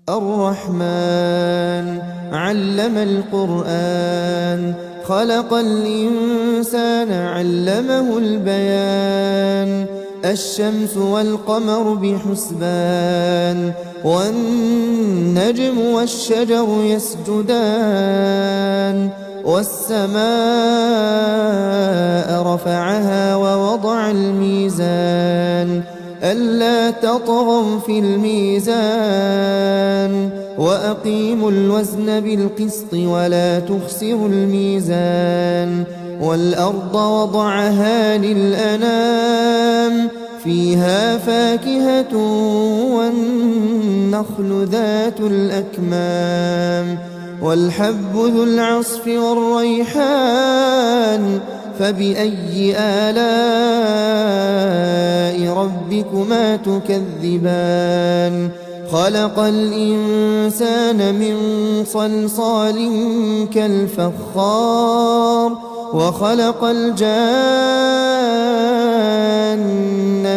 الرحمن علم القرآن خلق الإنسان علمه البيان الشمس والقمر بحسبان والنجم والشجر يسجدان والسماء رفعها ووضع الميزان ألا تطغوا في الميزان وأقيموا الوزن بالقسط ولا تخسروا الميزان والأرض وضعها للأنام فيها فاكهة والنخل ذات الأكمام والحب ذو العصف والريحان فبأي آلاء ربكما تكذبان خلق الإنسان من صلصال كالفخار وخلق الجان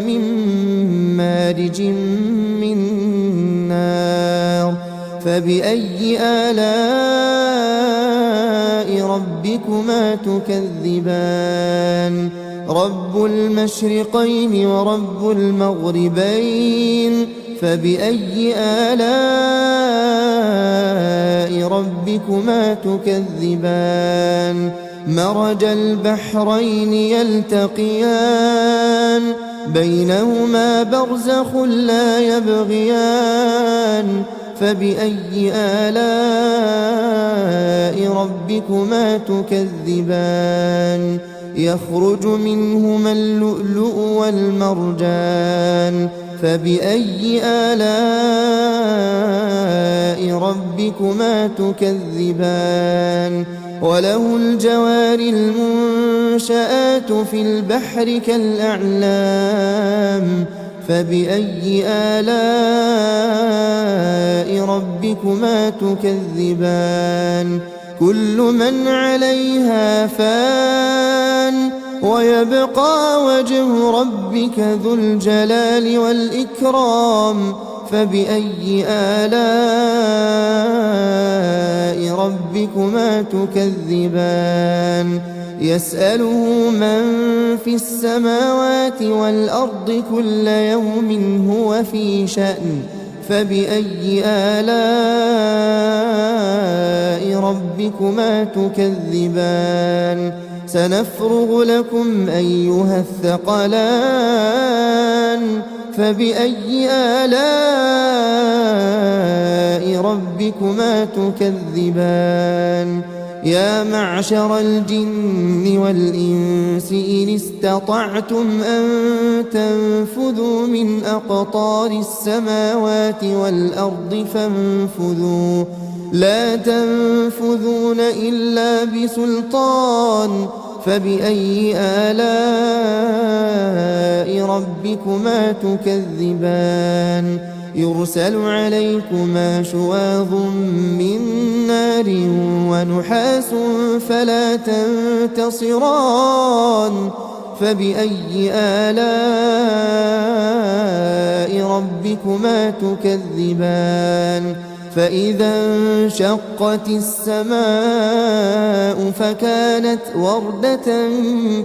من مارج من نار فبأي آلاء ربكما تكذبان رب المشرقين ورب المغربين فبأي آلاء ربكما تكذبان مرج البحرين يلتقيان بينهما برزخ لا يبغيان فبأي آلاء ربكما تكذبان يخرج منهما اللؤلؤ والمرجان فبأي آلاء ربكما تكذبان وله الجوار المنشآت في البحر كالأعلام فبأي آلاء ربكما تكذبان كل من عليها فان ويبقى وجه ربك ذو الجلال والإكرام فبأي آلاء ربكما تكذبان يسأله من في السماوات والأرض كل يوم هو في شأن فبأي آلاء ربكما تكذبان سنفرغ لكم أيها الثقلان فبأي آلاء ربكما تكذبان يا معشر الجن والإنس إن استطعتم أن تنفذوا من أقطار السماوات والأرض فانفذوا لا تنفذون إلا بسلطان فبأي آلاء ربكما تكذبان يرسل عليكما شواظ من نار ونحاس فلا تنتصران فبأي آلاء ربكما تكذبان فإذا انشقت السماء فكانت وردة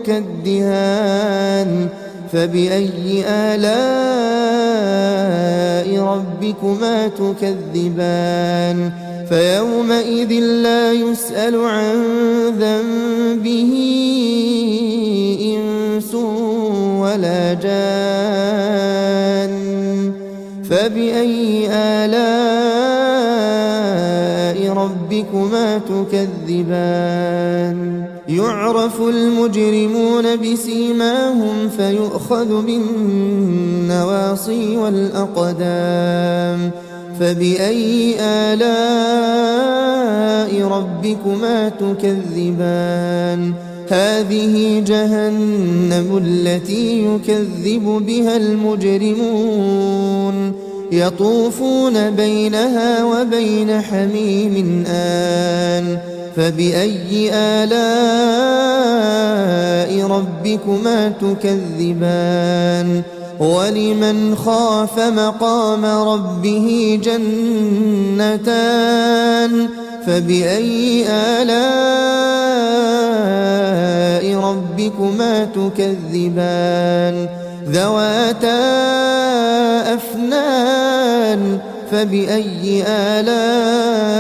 كالدهان فبأي آلاء ربكما تكذبان فيومئذ لا يسأل عن ذنبه إنس ولا جان فبأي آلاء ربكما تكذبان يعرف المجرمون بسيماهم فيؤخذ بالنواصي والأقدام فبأي آلاء ربكما تكذبان هذه جهنم التي يكذب بها المجرمون يطوفون بينها وبين حميم آن فبأي آلاء ربكما تكذبان ولمن خاف مقام ربه جنتان فبأي آلاء ربكما تكذبان ذواتا أفنان فبأي آلاء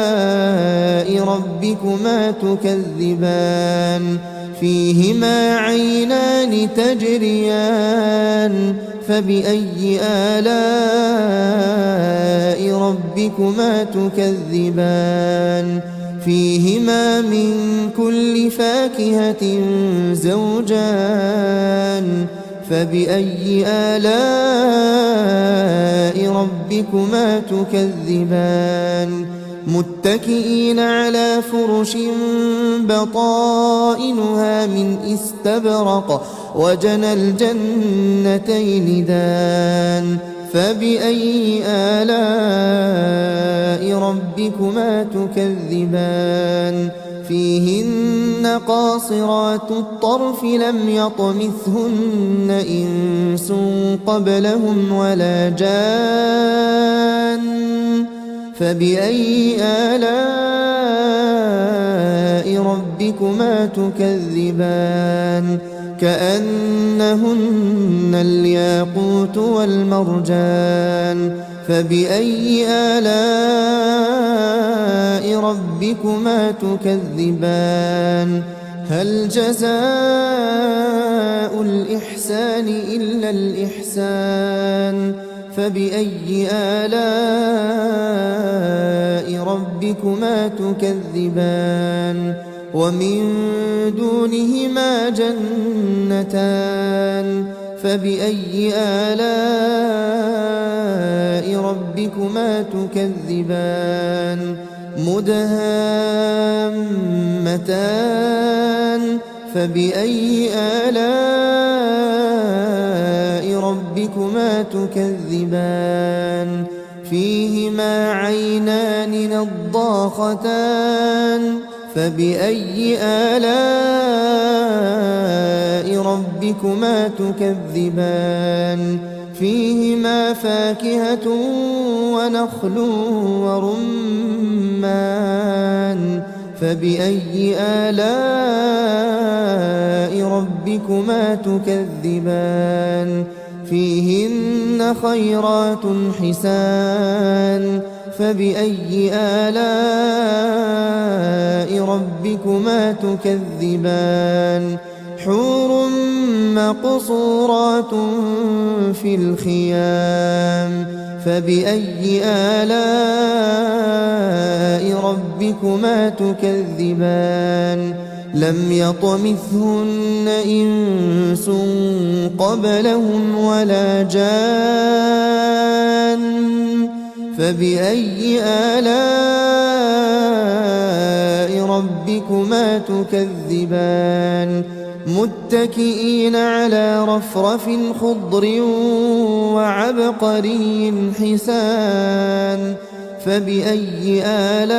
ربكما تكذبان فيهما عينان تجريان فبأي آلاء ربكما تكذبان فيهما من كل فاكهة زوجان فبأي آلاء ربكما تكذبان متكئين على فرش بطائنها من استبرق وجنى الجنتين دان فبأي آلاء ربكما تكذبان فيهن قاصرات الطرف لم يطمثهن إنس قبلهم ولا جان فبأي آلاء ربكما تكذبان كأنهن الياقوت والمرجان فبأي آلاء ربكما تكذبان هل جزاء الإحسان إلا الإحسان فبأي آلاء ربكما تكذبان ومن دونهما جنتان فبأي آلاء ربكما تكذبان مدهامتان فبأي آلاء ربكما تكذبان فيهما عينان نضاختان فبأي آلاء ربكما تكذبان فيهما فاكهة ونخل ورمان فبأي آلاء ربكما تكذبان فيهن خيرات حسان فبأي آلاء ربكما تكذبان حور مقصورات في الخيام فبأي آلاء ربكما تكذبان لم يطمثهن إنس قبلهم ولا جان فبأي آلاء ربكما تكذبان متكئين على رفرف خضر وعبقري حسان فبأي آلاء